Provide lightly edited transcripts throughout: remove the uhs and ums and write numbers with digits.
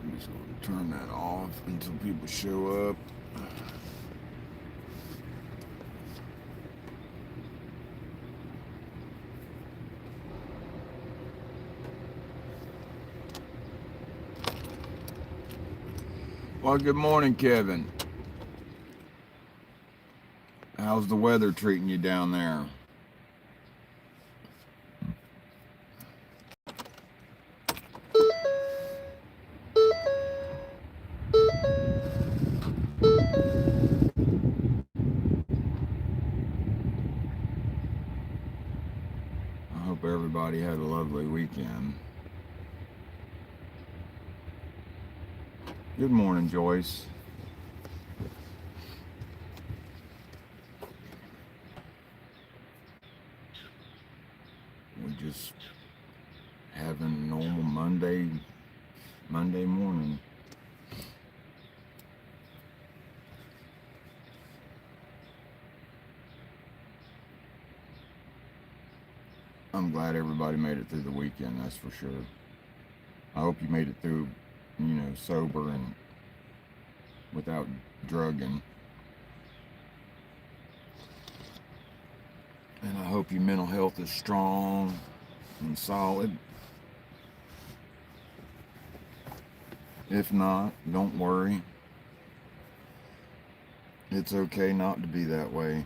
I'm just going to turn that off until people show up. Well, good morning, Kevin. How's the weather treating you down there? I hope everybody had a lovely weekend. Good morning, Joyce. We're just having a normal Monday morning. I'm glad everybody made it through the weekend, that's for sure. I hope you made it through, sober and without drugging. And I hope your mental health is strong and solid. If not, don't worry. It's okay not to be that way.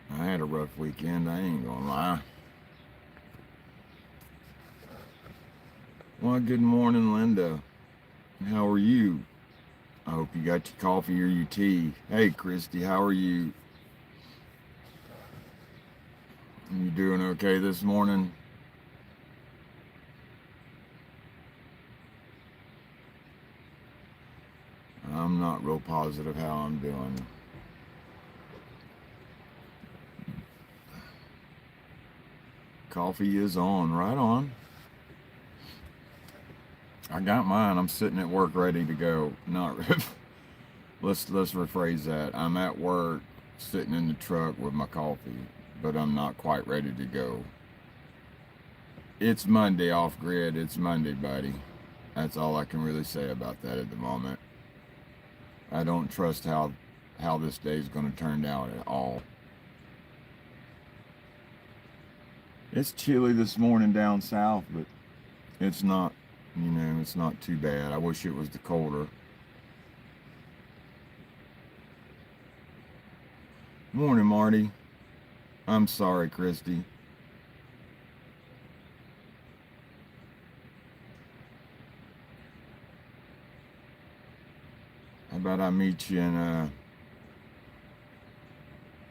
I had a rough weekend, I ain't gonna lie. Well, good morning, Linda. How are you? I hope you got your coffee or your tea. Hey, Christy, how are you? You doing okay this morning? I'm not real positive how I'm doing. Coffee is on, right on. I got mine. I'm sitting at work ready to go. Not let's rephrase that. I'm at work sitting in the truck with my coffee, but I'm not quite ready to go. It's Monday off grid. It's Monday, buddy. That's all I can really say about that at the moment. I don't trust how this day is going to turn out at all. It's chilly this morning down south, but it's not, it's not too bad. I wish it was the colder. Morning, Marty. I'm sorry, Christy. How about I meet you in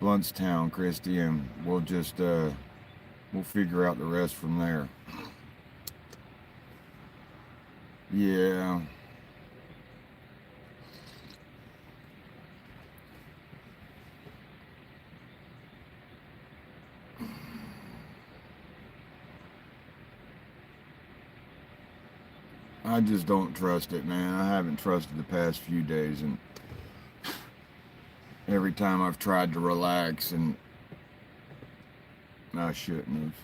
Bluntstown, Christy, and we'll figure out the rest from there. Yeah. I just don't trust it, man. I haven't trusted the past few days, and every time I've tried to relax, and I shouldn't have.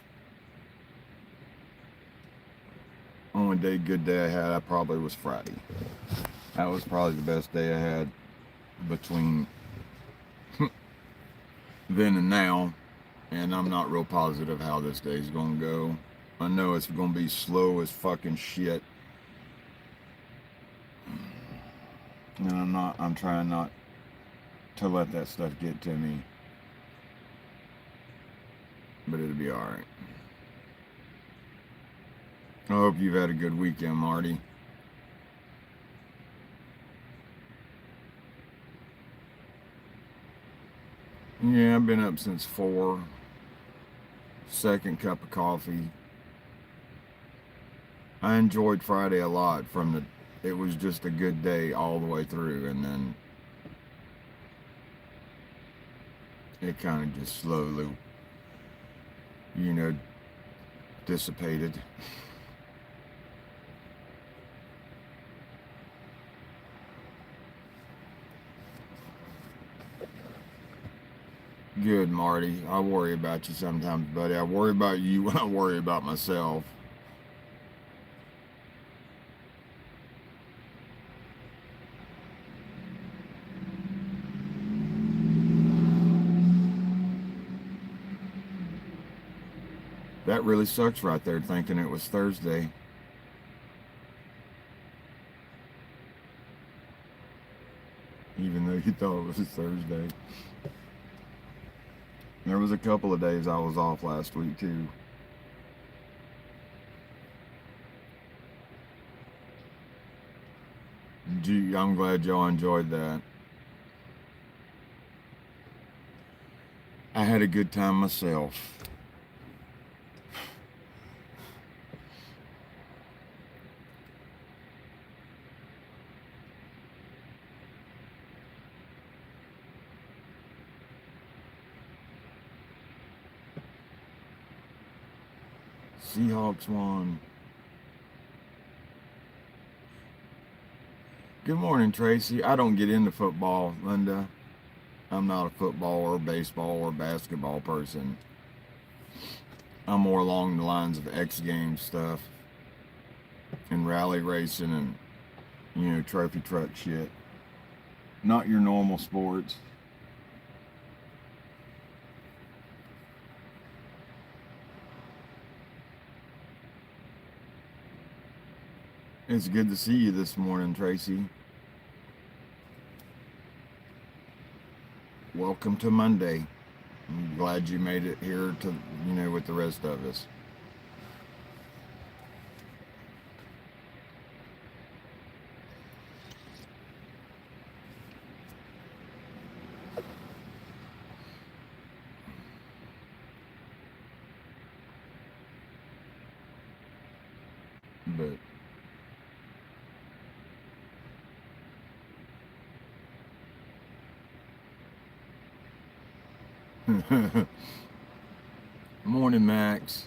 Only good day I had, I probably was Friday. That was probably the best day I had between then and now, and I'm not real positive how this day's gonna go. I know it's gonna be slow as fucking shit, and I'm trying not to let that stuff get to me, but it'll be alright. I hope you've had a good weekend, Marty. Yeah, I've been up since 4. Second cup of coffee. I enjoyed Friday a lot. It was just a good day all the way through, and then it kind of just slowly, dissipated. Good, Marty. I worry about you sometimes, buddy. I worry about you when I worry about myself. That really sucks right there, thinking it was Thursday. Even though you thought it was Thursday. There was a couple of days I was off last week too. Gee, I'm glad y'all enjoyed that. I had a good time myself. Seahawks won. Good morning, Tracy. I don't get into football, Linda. I'm not a football or baseball or basketball person. I'm more along the lines of X Games stuff and rally racing and, trophy truck shit. Not your normal sports. It's good to see you this morning, Tracy. Welcome to Monday. I'm glad you made it here to, with the rest of us. But morning, Max.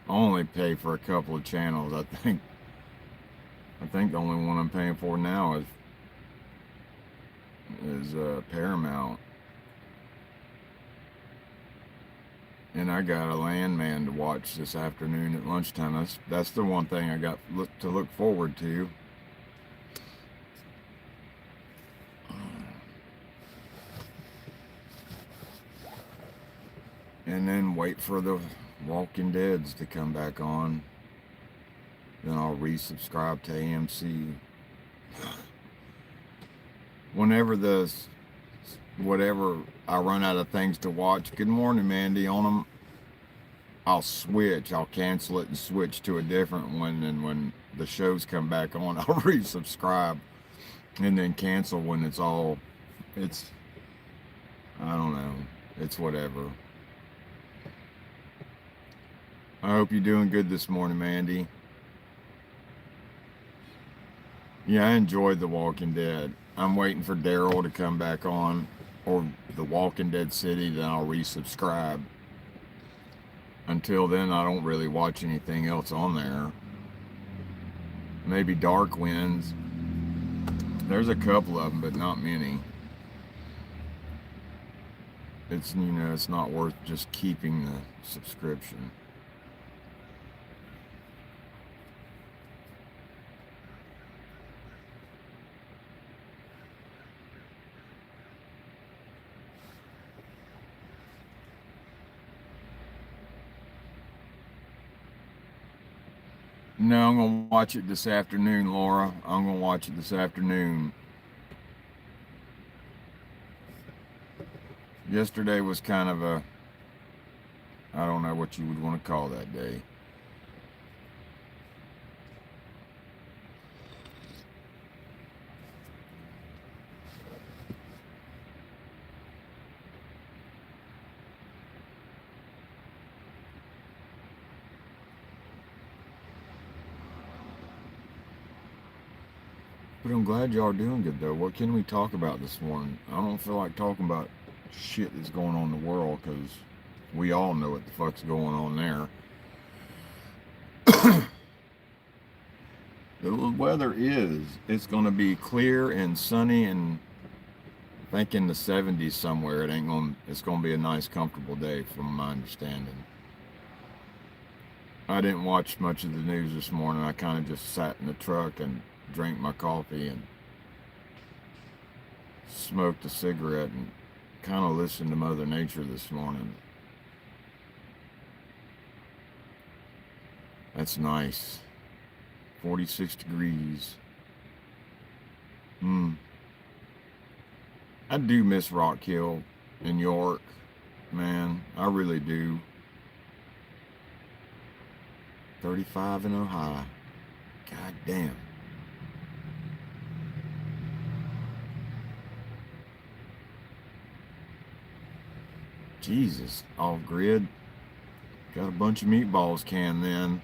I only pay for a couple of channels. I think the only one I'm paying for now is Paramount. And I got a Landman to watch this afternoon at lunchtime. That's the one thing I got to look forward to. And then wait for the Walking Deads to come back on. Then I'll resubscribe to AMC. Whenever whatever I run out of things to watch, good morning, Mandy, on them, I'll cancel it and switch to a different one. And when the shows come back on, I'll resubscribe and then cancel when I don't know, it's whatever. I hope you're doing good this morning, Mandy. Yeah, I enjoyed The Walking Dead. I'm waiting for Daryl to come back on, or The Walking Dead City, then I'll resubscribe. Until then, I don't really watch anything else on there. Maybe Dark Winds. There's a couple of them, but not many. It's not worth just keeping the subscription. No, I'm going to watch it this afternoon, Laura. I'm going to watch it this afternoon. Yesterday was kind of I don't know what you would want to call that day. But I'm glad y'all are doing good, though. What can we talk about this morning? I don't feel like talking about shit that's going on in the world, because we all know what the fuck's going on there. The weather it's going to be clear and sunny, and I think in the 70s somewhere. It's going to be a nice, comfortable day from my understanding. I didn't watch much of the news this morning. I kind of just sat in the truck and drank my coffee and smoked a cigarette and kind of listened to Mother Nature this morning. That's nice. 46 degrees. I do miss Rock Hill in York. Man, I really do. 35 and high. God damn. Jesus, off grid. Got a bunch of meatballs canned then.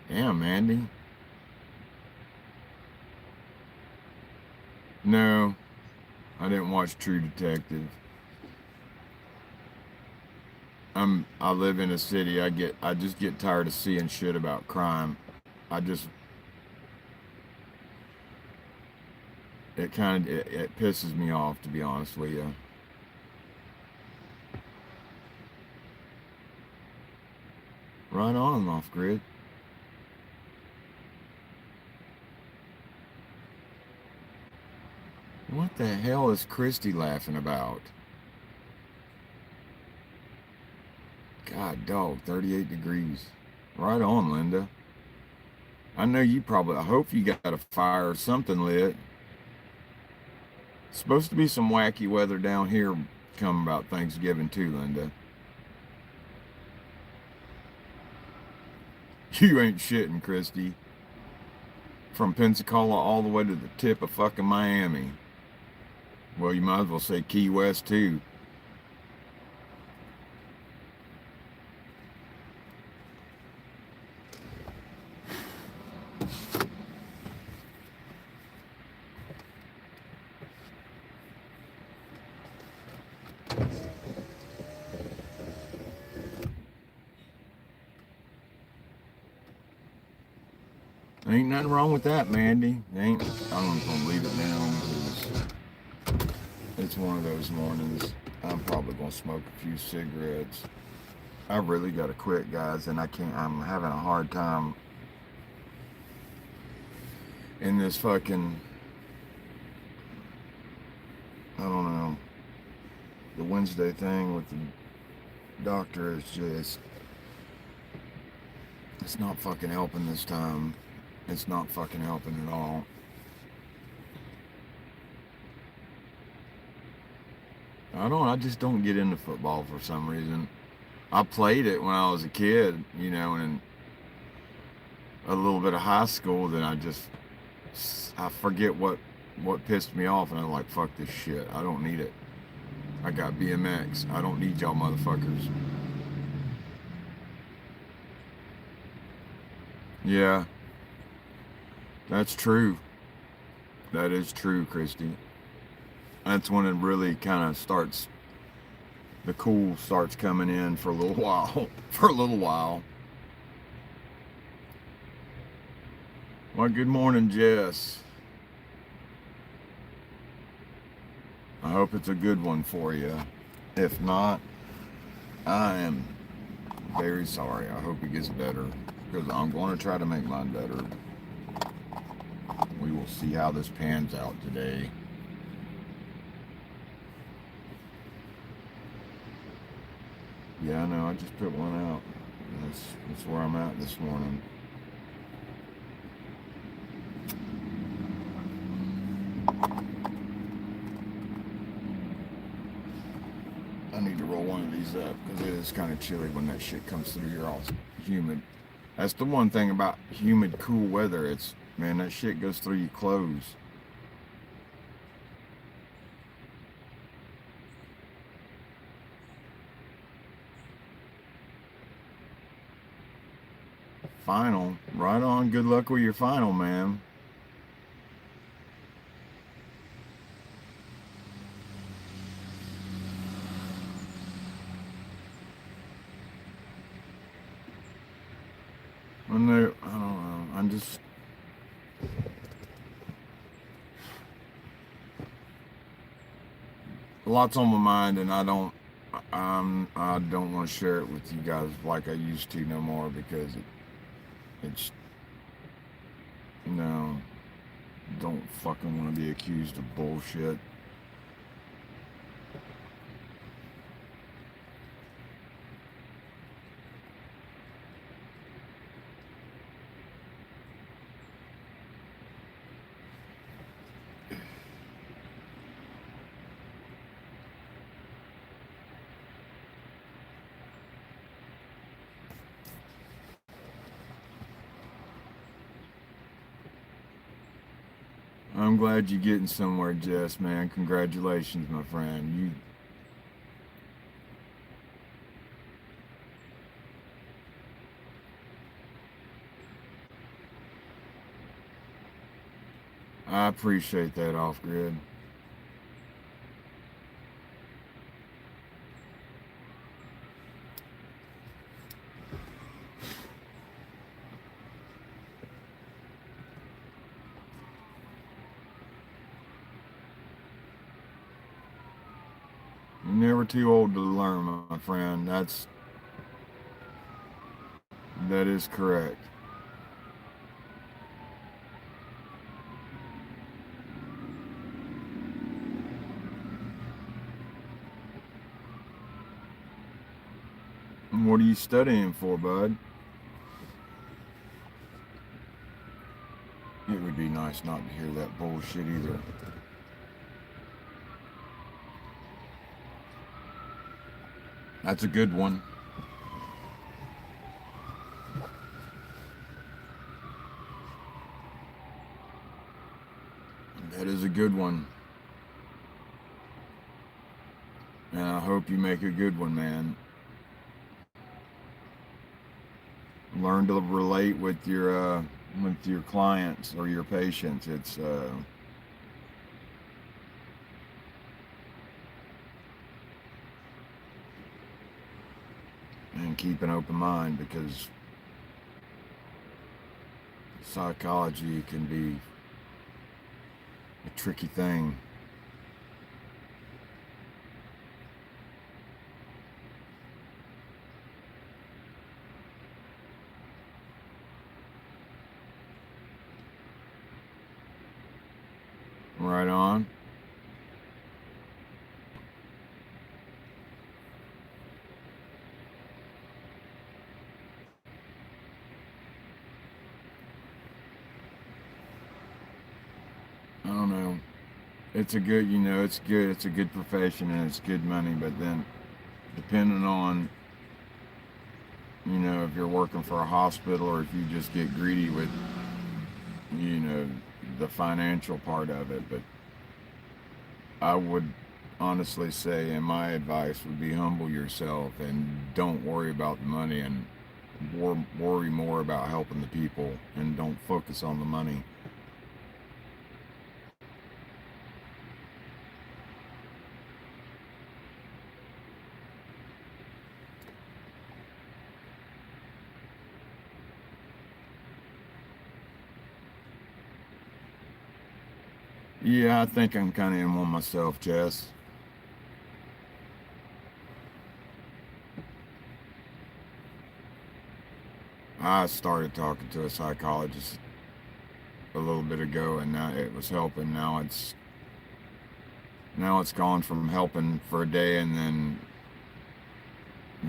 Damn, Andy. No, I didn't watch True Detective. I live in a city. I just get tired of seeing shit about crime. It pisses me off, to be honest with you. Right on, off grid. What the hell is Christy laughing about? God dog, 38 degrees. Right on, Linda. I know I hope you got a fire or something lit. It's supposed to be some wacky weather down here come about Thanksgiving too, Linda. You ain't shitting, Christy. From Pensacola all the way to the tip of fucking Miami. Well, you might as well say Key West too. Ain't nothing wrong with that, Mandy. I'm gonna leave it down because it's one of those mornings. I'm probably gonna smoke a few cigarettes. I really gotta quit, guys, and I'm having a hard time in this fucking, I don't know, the Wednesday thing with the doctor is just, it's not fucking helping this time. It's not fucking helping at all. I just don't get into football for some reason. I played it when I was a kid, and a little bit of high school. Then I forget what pissed me off, and I'm like, fuck this shit. I don't need it. I got BMX. I don't need y'all motherfuckers. Yeah, that's true. That is true, Christy. That's when it really kind of starts, the cool starts coming in for a little while. For a little while. Well, good morning, Jess. I hope it's a good one for you. If not, I am very sorry. I hope it gets better, because I'm going to try to make mine better. We will see how this pans out today. Yeah, I know. I just put one out. That's where I'm at this morning. I need to roll one of these up because it is kind of chilly when that shit comes through. You're all humid. That's the one thing about humid, cool weather. Man, that shit goes through your clothes. Final. Right on. Good luck with your final, man. I don't know. I'm just... Lots on my mind, and I don't want to share it with you guys like I used to no more, because it's no, don't fucking want to be accused of bullshit. I'm glad you're getting somewhere, Jess, man. Congratulations, my friend. I appreciate that, Off Grid. You're never too old to learn, my friend. That is correct. What are you studying for, bud? It would be nice not to hear that bullshit either. That's a good one. That is a good one. And I hope you make a good one, man. Learn to relate with your clients or your patients. It's and keep an open mind, because psychology can be a tricky thing. Right on. I don't know. It's a good, it's good. It's a good profession and it's good money. But then, depending on, if you're working for a hospital or if you just get greedy with, the financial part of it. But I would honestly say, and my advice would be, humble yourself and don't worry about the money, and worry more about helping the people, and don't focus on the money. Yeah, I think I'm kind of in one myself, Jess. I started talking to a psychologist a little bit ago, and now it was helping. Now it's gone from helping for a day, and then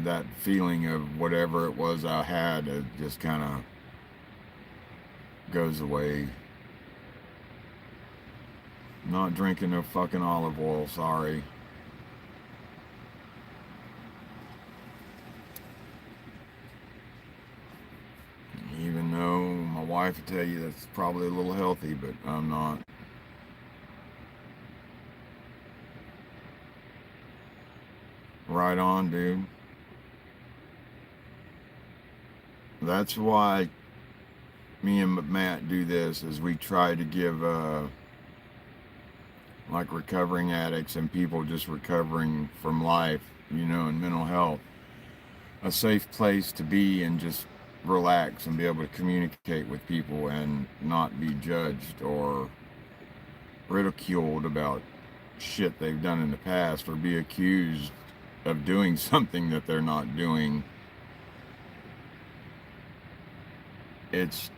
that feeling of whatever it was I had, it just kind of goes away. Not drinking no fucking olive oil, sorry. Even though my wife would tell you that's probably a little healthy, but I'm not. Right on, dude. That's why me and Matt do this, is we try to give like recovering addicts and people just recovering from life, and mental health, a safe place to be and just relax and be able to communicate with people and not be judged or ridiculed about shit they've done in the past, or be accused of doing something that they're not doing. It's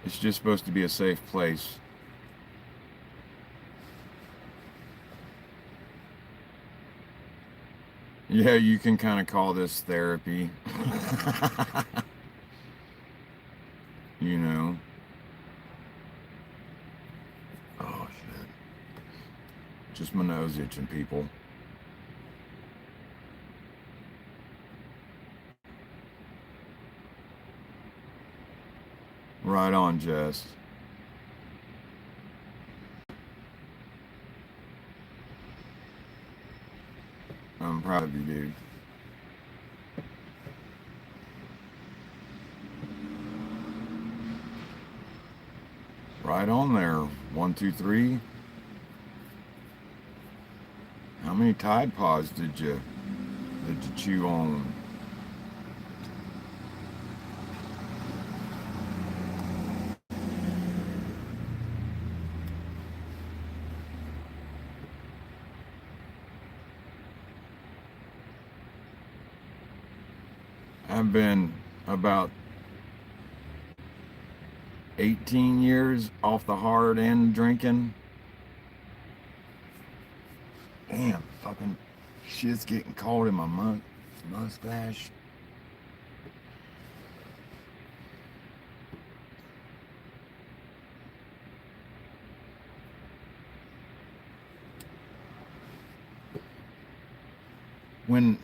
It's just supposed to be a safe place. Yeah, you can kind of call this therapy. You know. Oh shit. Just my nose itching, people. Right on, Jess. I'm proud of you, dude. Right on there. 1, 2, 3. How many Tide Pods did you chew on? I've been about 18 years off the hard end drinking. Damn, fucking shit's getting cold in my mustache. When,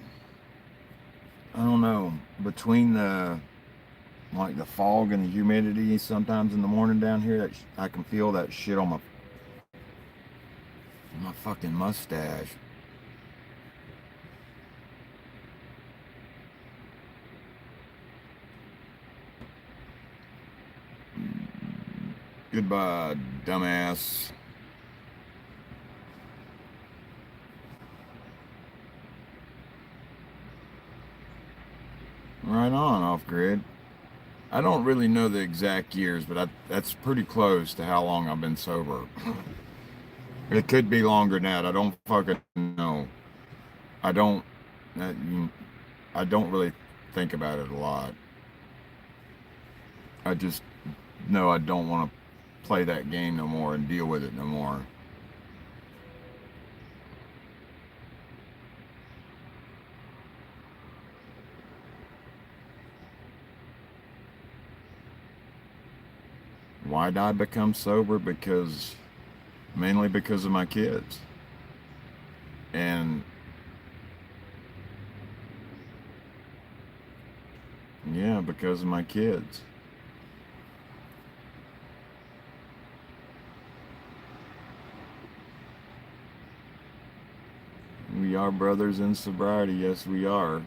I don't know, between the like the fog and the humidity sometimes in the morning down here, I can feel that shit on my fucking mustache. Goodbye, dumbass. Right on, off grid. I don't really know the exact years, but that's pretty close to how long I've been sober. It could be longer than that. I don't fucking know. I don't. that- you- I don't really think about it a lot. I just know I don't want to play that game no more and deal with it no more. Why did I become sober? Mainly because of my kids. And yeah, because of my kids. We are brothers in sobriety. Yes, we are.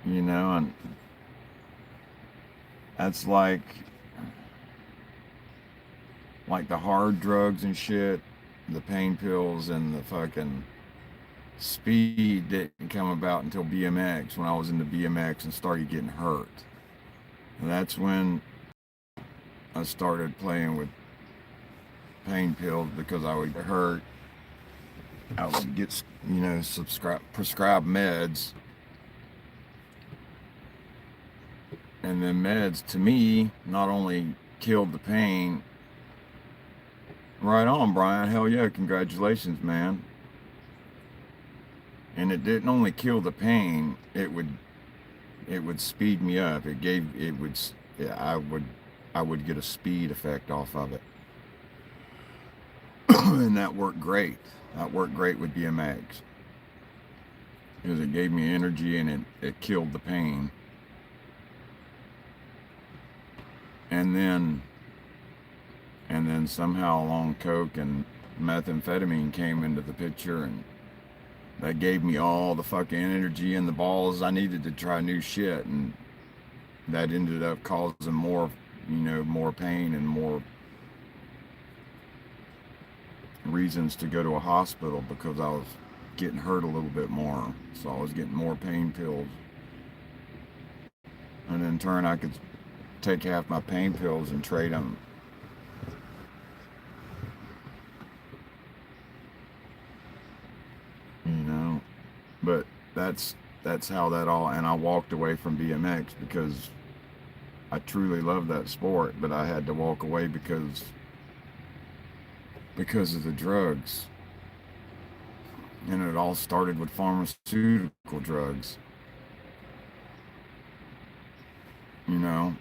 And that's like the hard drugs and shit, the pain pills and the fucking speed didn't come about until BMX, when I was into BMX and started getting hurt. And that's when I started playing with pain pills because I would get hurt. I would get, prescribed meds. And then meds, to me, not only killed the pain. Right on, Brian. Hell yeah, congratulations, man. And it didn't only kill the pain, it would speed me up. Yeah, I would get a speed effect off of it. And that worked great. That worked great with BMX because it gave me energy and it killed the pain. And then somehow along coke and methamphetamine came into the picture, and that gave me all the fucking energy and the balls I needed to try new shit. And that ended up causing more pain and more reasons to go to a hospital because I was getting hurt a little bit more. So I was getting more pain pills. And in turn, I could take half my pain pills and trade them. But that's that's how that all, and I walked away from BMX because I truly love that sport, but I had to walk away because of the drugs. And it all started with pharmaceutical drugs, you know.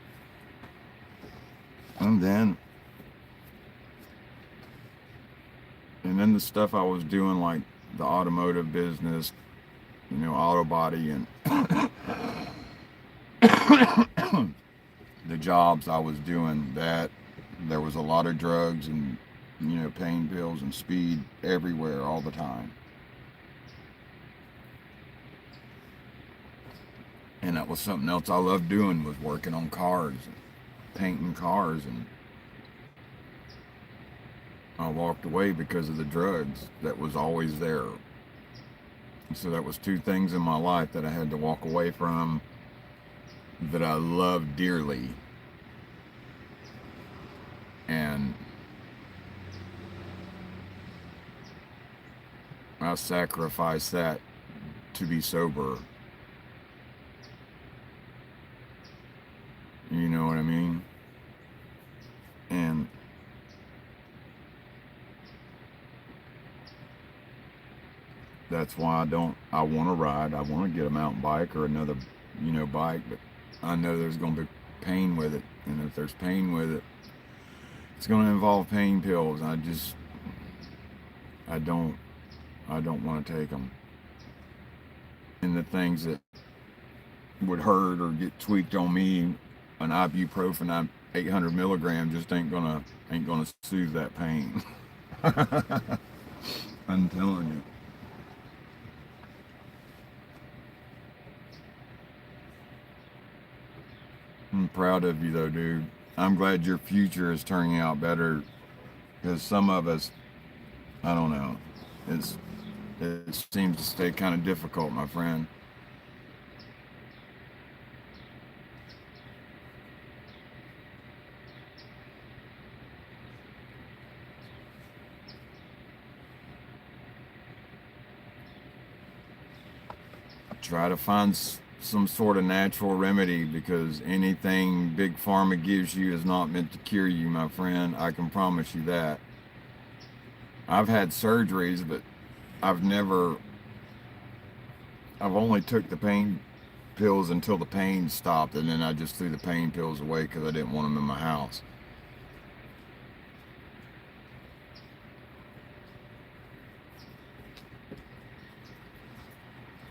And then the stuff I was doing, like the automotive business, auto body, and the jobs I was doing, that there was a lot of drugs and pain pills and speed everywhere all the time. And that was something else I loved doing, was working on cars and painting cars, and I walked away because of the drugs that was always there. So that was two things in my life that I had to walk away from that I loved dearly. And I sacrificed that to be sober. You know what I mean? And that's why I want to ride. I want to get a mountain bike or another, bike, but I know there's going to be pain with it. And if there's pain with it, it's going to involve pain pills. I don't want to take them. And the things that would hurt or get tweaked on me, an ibuprofen 800 milligram just ain't gonna soothe that pain. I'm telling you. I'm proud of you though, dude. I'm glad your future is turning out better, because some of us, I don't know, it seems to stay kind of difficult, my friend. Try to find some sort of natural remedy, because anything big pharma gives you is not meant to cure you, my friend. I can promise you that. I've had surgeries, but I've never, I've only took the pain pills until the pain stopped, and then I just threw the pain pills away because I didn't want them in my house.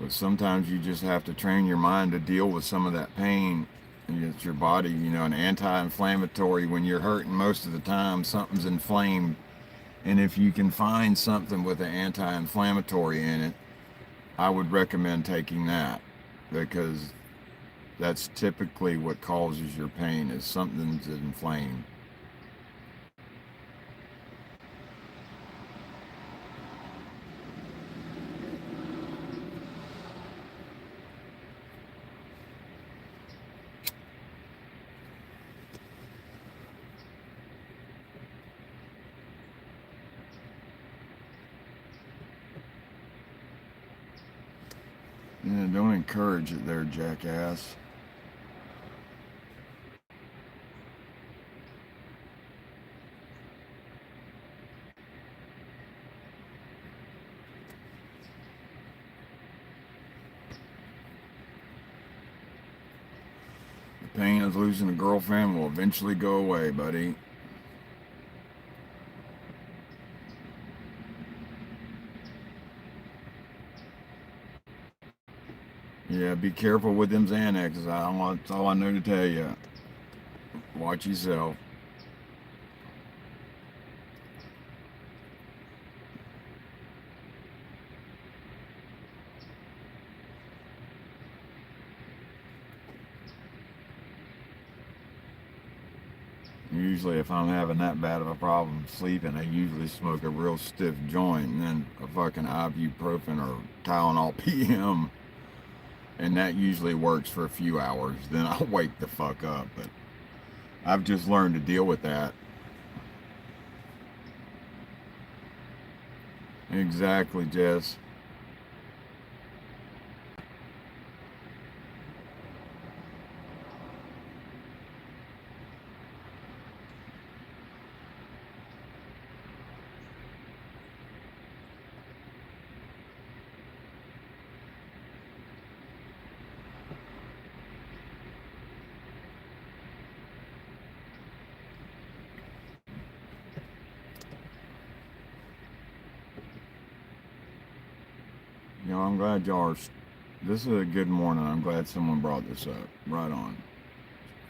But sometimes you just have to train your mind to deal with some of that pain. And it's your body, an anti-inflammatory. When you're hurting, most of the time something's inflamed, and if you can find something with an anti-inflammatory in it, I would recommend taking that, because that's typically what causes your pain, is something's inflamed. Yeah, don't encourage it there, jackass. The pain of losing a girlfriend will eventually go away, buddy. Yeah, be careful with them Xanaxes. That's all I know to tell you. Watch yourself. Usually, if I'm having that bad of a problem sleeping, I usually smoke a real stiff joint and then a fucking ibuprofen or Tylenol PM, and that usually works for a few hours. Then I'll wake the fuck up. But I've just learned to deal with that. Exactly, Jess. I'm glad y'all are. This is a good morning. I'm glad someone brought this up. Right on.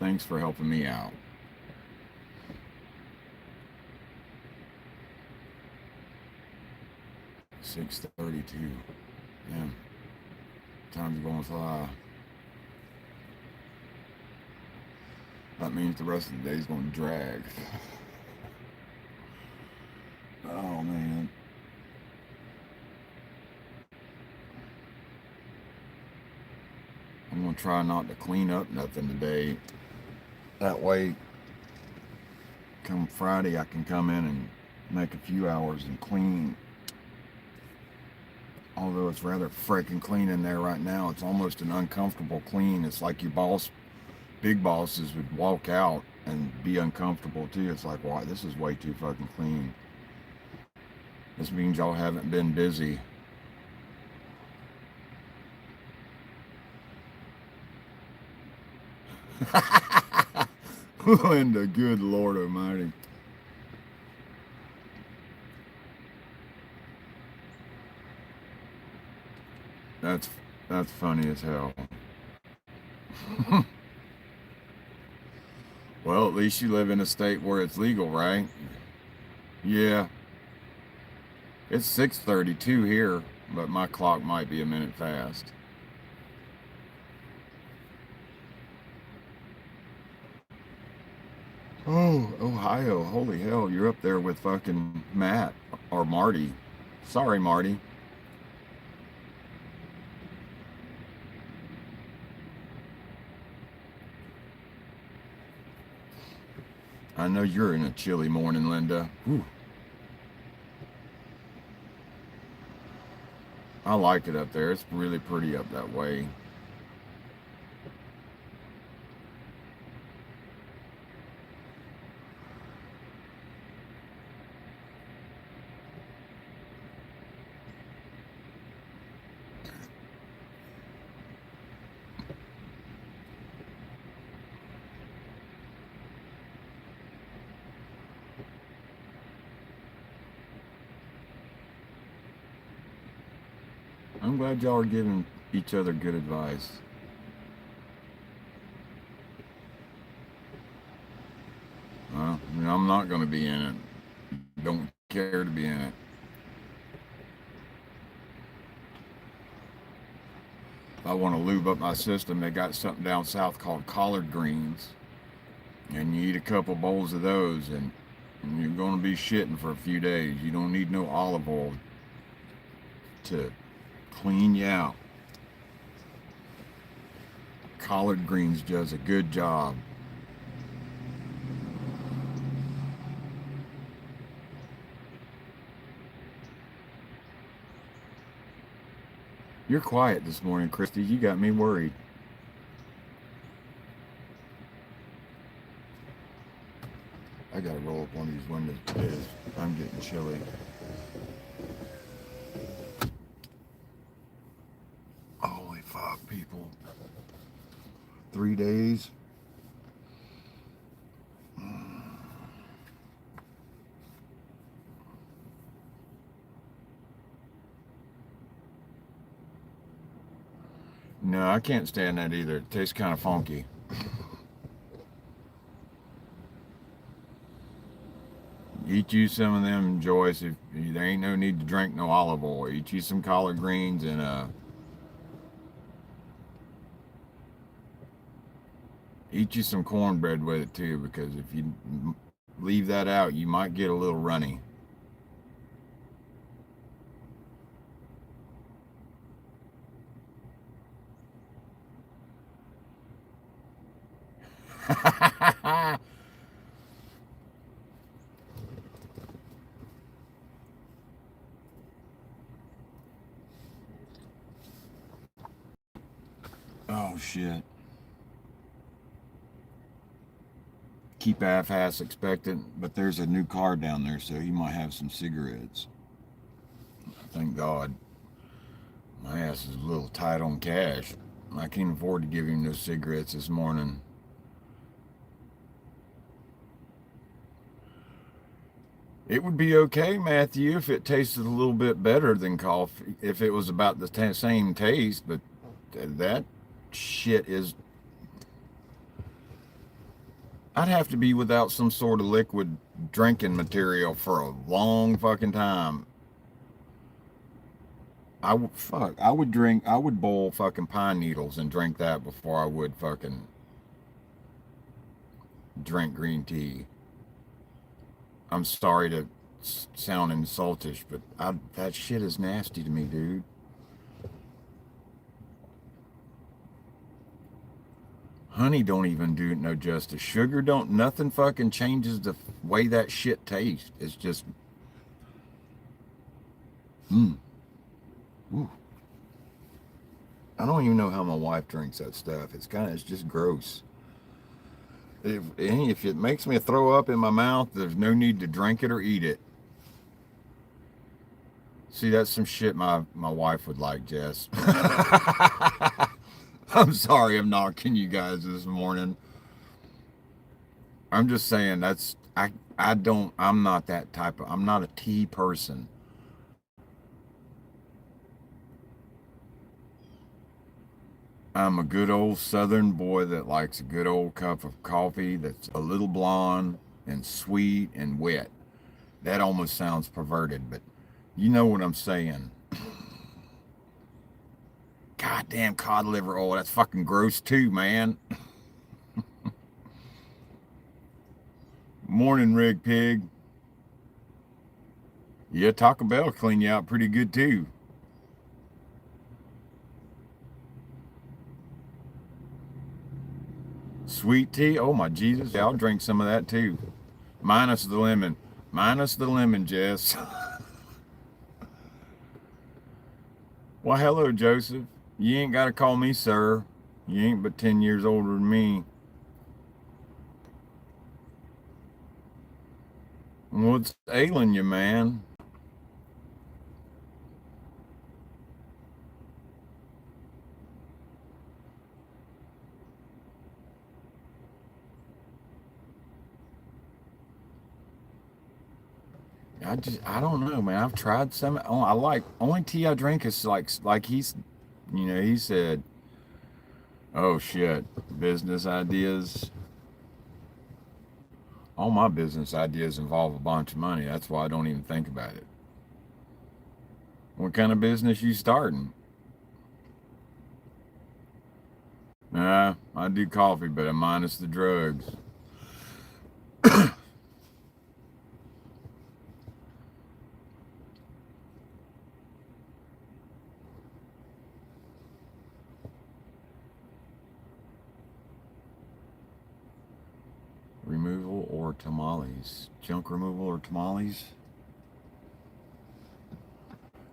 Thanks for helping me out. 6:32. Yeah, time's going to fly. That means the rest of the day's going to drag. Oh man. I'm gonna try not to clean up nothing today. That way, come Friday, I can come in and make a few hours and clean. Although it's rather freaking clean in there right now, it's almost an uncomfortable clean. It's like your boss, big bosses would walk out and be uncomfortable too. It's like, wow, this is way too fucking clean. This means y'all haven't been busy. Linda, good Lord Almighty. That's that's funny as hell. Well, at least you live in a state where it's legal, right? Yeah. It's 6:32 here, but my clock might be a minute fast. Oh, Ohio. Holy hell, you're up there with fucking Matt or Marty. Sorry, Marty. I know you're in a chilly morning, Linda. Whew. I like it up there. It's really pretty up that way. I'm glad y'all are giving each other good advice. Well, I'm not going to be in it. Don't care to be in it. If I want to lube up my system, they got something down south called collard greens. And you eat a couple bowls of those, and you're going to be shitting for a few days. You don't need no olive oil to clean you out. Collard greens does a good job. You're quiet this morning, Christy. You got me worried. I gotta roll up one of these windows. It is. I'm getting chilly. Holy fuck, people. 3 days. No, I can't stand that either. It tastes kind of funky. Eat you some of them, Joyce. If there ain't no need to drink no olive oil. Eat you some collard greens and eat you some cornbread with it too. Because if you leave that out, you might get a little runny. Oh shit. Keep half-ass expectant, but there's a new car down there, so he might have some cigarettes. Thank God. My ass is a little tight on cash. I can't afford to give him those cigarettes this morning. It would be okay, Matthew, if it tasted a little bit better than coffee, if it was about the same taste, but that shit is. I'd have to be without some sort of liquid drinking material for a long fucking time. I would boil fucking pine needles and drink that before I would fucking drink green tea. I'm sorry to sound insultish, but that shit is nasty to me, dude. Honey don't even do it no justice. Sugar don't, nothing fucking changes the way that shit tastes. It's just, mm, ooh. I don't even know how my wife drinks that stuff. It's just gross. If it makes me throw up in my mouth, there's no need to drink it or eat it. See, that's some shit my wife would like, Jess. I'm sorry I'm knocking you guys this morning. I'm just saying I'm not that type of, I'm not a tea person. I'm a good old Southern boy that likes a good old cup of coffee that's a little blonde and sweet and wet. That almost sounds perverted, but you know what I'm saying. Goddamn cod liver oil, that's fucking gross too, man. Morning, Rig Pig. Yeah, Taco Bell clean you out pretty good too. Sweet tea, oh my Jesus, yeah, I'll drink some of that too. Minus the lemon. Minus the lemon, Jess. Well, hello, Joseph. You ain't got to call me sir. You ain't but 10 years older than me. What's ailing you, man? I don't know, man. I've tried some. Oh, I like, only tea I drink is like he said, oh shit, business ideas. All my business ideas involve a bunch of money. That's why I don't even think about it. What kind of business you starting? Nah, I do coffee, but I'm minus the drugs. Removal or tamales? Junk removal or tamales?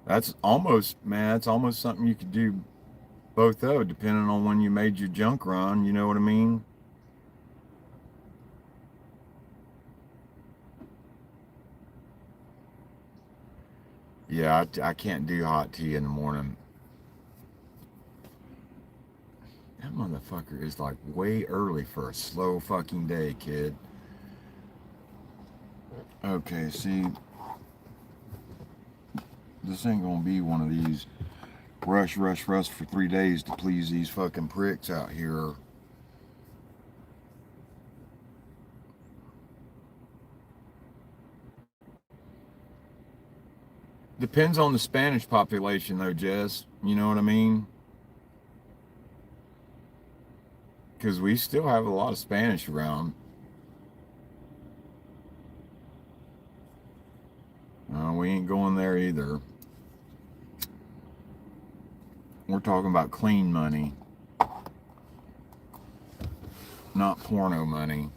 That's almost, man, that's almost something you could do both of, depending on when you made your junk run. You know what I mean? Yeah, I can't do hot tea in the morning. That motherfucker is like way early for a slow fucking day, kid. Okay, see, this ain't gonna be one of these rush, rush, rush for 3 days to please these fucking pricks out here. Depends on the Spanish population, though, Jess. You know what I mean? Because we still have a lot of Spanish around. We ain't going there either. We're talking about clean money, not porno money.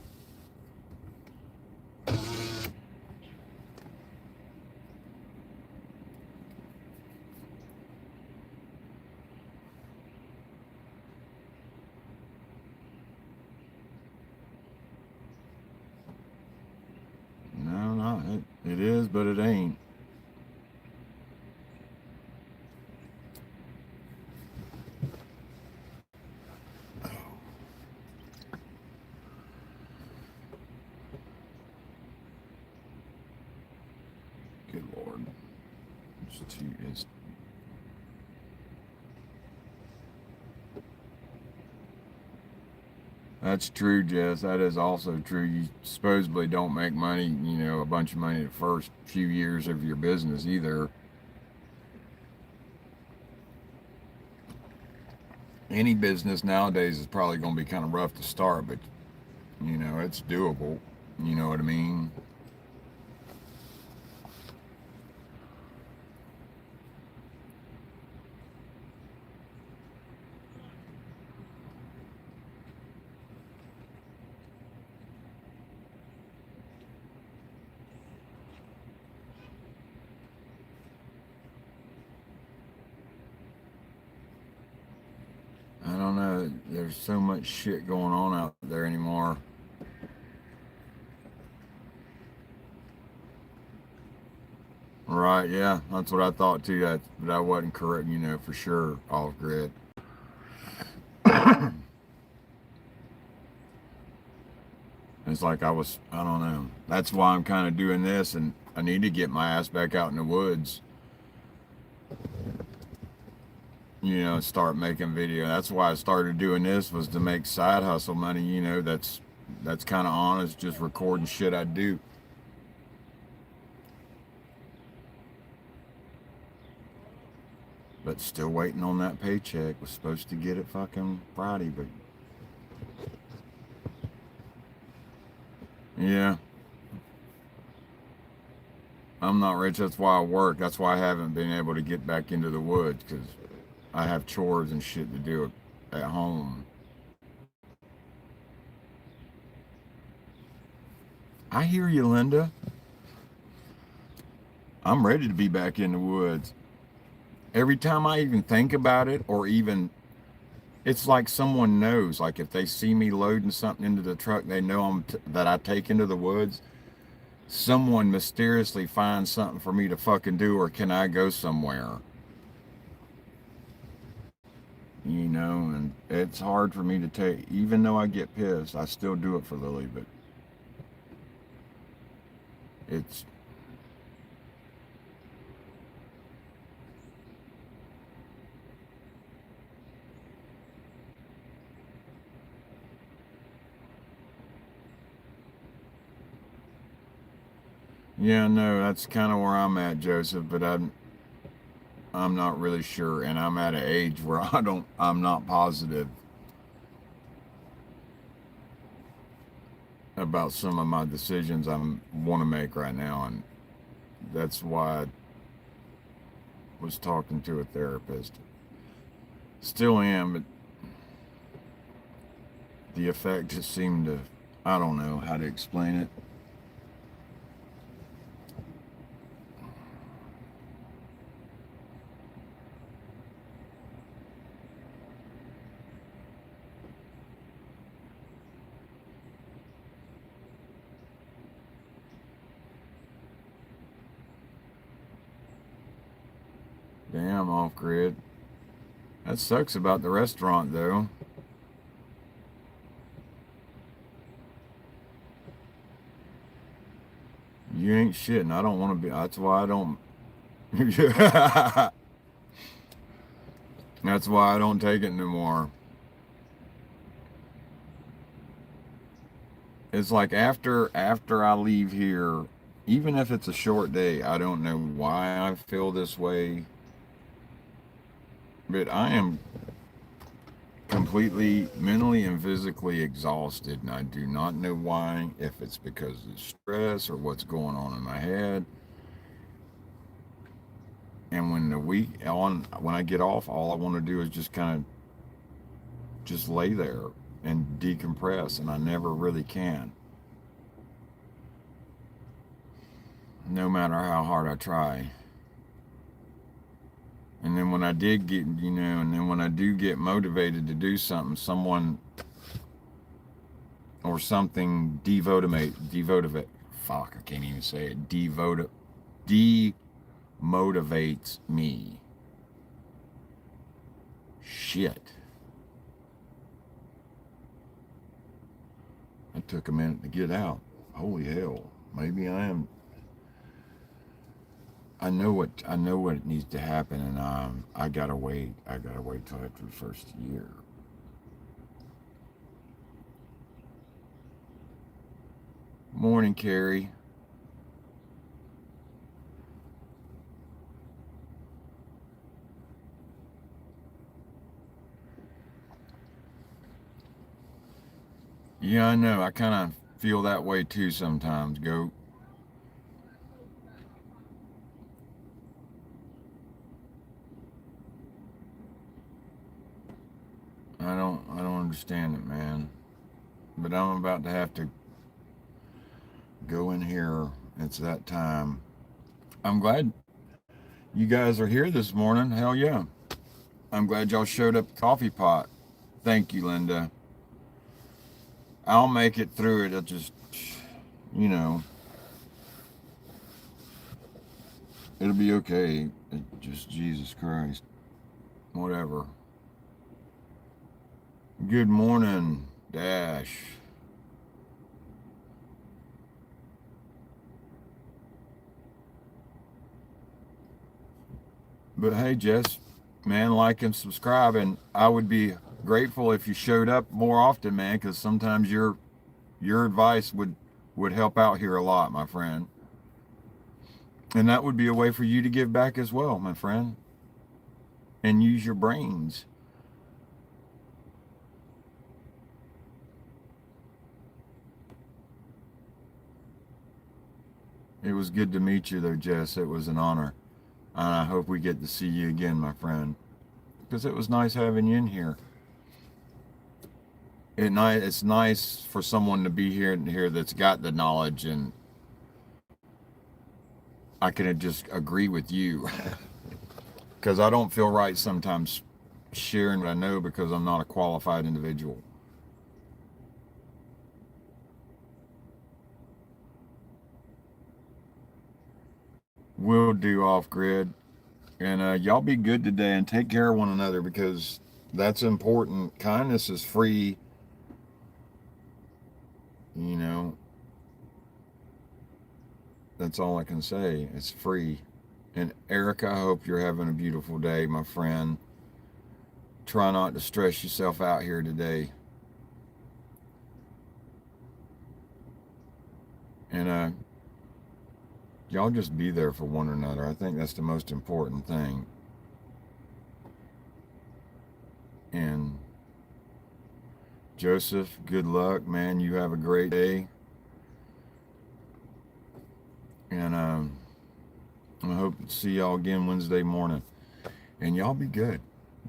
No, no, it is, but it ain't. Lord. It's That's true, Jess. That is also true. You supposedly don't make money, a bunch of money the first few years of your business either. Any business nowadays is probably going to be kind of rough to start, but, it's doable. You know what I mean? I don't know. There's so much shit going on out there anymore. Right, yeah, that's what I thought too. But I wasn't correct, for sure, off grid. It's like I don't know. That's why I'm kind of doing this, and I need to get my ass back out in the woods, start making video. That's why I started doing this, was to make side hustle money, that's kind of honest, just recording shit I do. But still waiting on that paycheck. Was supposed to get it fucking Friday, but yeah. I'm not rich. That's why I work. That's why I haven't been able to get back into the woods, because I have chores and shit to do at home. I hear you, Linda. I'm ready to be back in the woods. Every time I even think about it, or even, it's like someone knows. Like if they see me loading something into the truck, they know that I take into the woods. Someone mysteriously finds something for me to fucking do, or can I go somewhere? And it's hard for me to take, even though I get pissed, I still do it for Lily, but it's, yeah, no, that's kind of where I'm at, Joseph, but I'm not really sure, and I'm at an age where I'm not positive about some of my decisions I want to make right now, and that's why I was talking to a therapist. Still am, but the effect just seemed to, I don't know how to explain it. Damn, off grid. That sucks about the restaurant, though. You ain't shitting. I don't want to be. That's why I don't. That's why I don't take it no more. It's like after I leave here, even if it's a short day, I don't know why I feel this way, but I am completely mentally and physically exhausted, and I do not know why, if it's because of stress or what's going on in my head. And when I get off, all I want to do is just kind of just lay there and decompress, and I never really can, no matter how hard I try. And then when I did get, and then when I do get motivated to do something, someone or something fuck, I can't even say it, demotivates me. Shit. It took a minute to get out. Holy hell. Maybe I know what needs to happen, and I gotta wait. I gotta wait till after the first year. Morning, Carrie. Yeah, I know. I kind of feel that way too sometimes. Go. I don't understand it, man. But I'm about to have to go in here. It's that time. I'm glad you guys are here this morning. Hell yeah. I'm glad y'all showed up at the coffee pot. Thank you, Linda. I'll make it through it. I'll just, you know, it'll be okay. Just Jesus Christ. Whatever. Good morning, Dash. But hey, Jess, man, like and subscribe, and I would be grateful if you showed up more often, man, because sometimes your advice would help out here a lot, my friend, and that would be a way for you to give back as well, my friend, and use your brains. It was good to meet you, though, Jess. It was an honor, and I hope we get to see you again, my friend, because it was nice having you in here. It's nice for someone to be here that's got the knowledge, and I can just agree with you because I don't feel right sometimes sharing what I know because I'm not a qualified individual. We'll do off grid, and y'all be good today and take care of one another because that's important. Kindness is free, you know. That's all I can say. It's free. And Erica, I hope you're having a beautiful day, my friend. Try not to stress yourself out here today. And y'all just be there for one another. I think that's the most important thing. And Joseph, good luck, man. You have a great day. And I hope to see y'all again Wednesday morning. And y'all be good.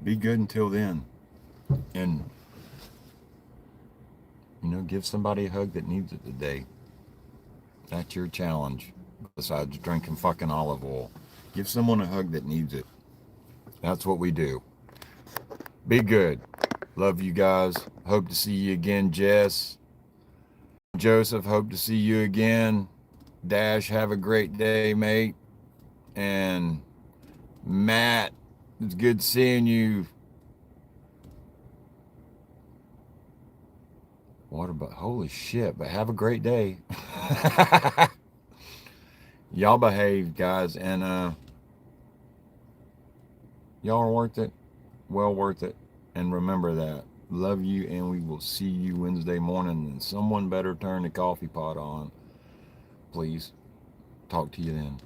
Be good until then. And, give somebody a hug that needs it today. That's your challenge. Besides drinking fucking olive oil. Give someone a hug that needs it. That's what we do. Be good. Love you guys. Hope to see you again, Jess. Joseph, hope to see you again. Dash, have a great day, mate. And Matt, it's good seeing you. What about, holy shit, but have a great day. Y'all behave, guys, and y'all are worth it. Well worth it. And remember that. Love you, and we will see you Wednesday morning. And someone better turn the coffee pot on. Please. Talk to you then.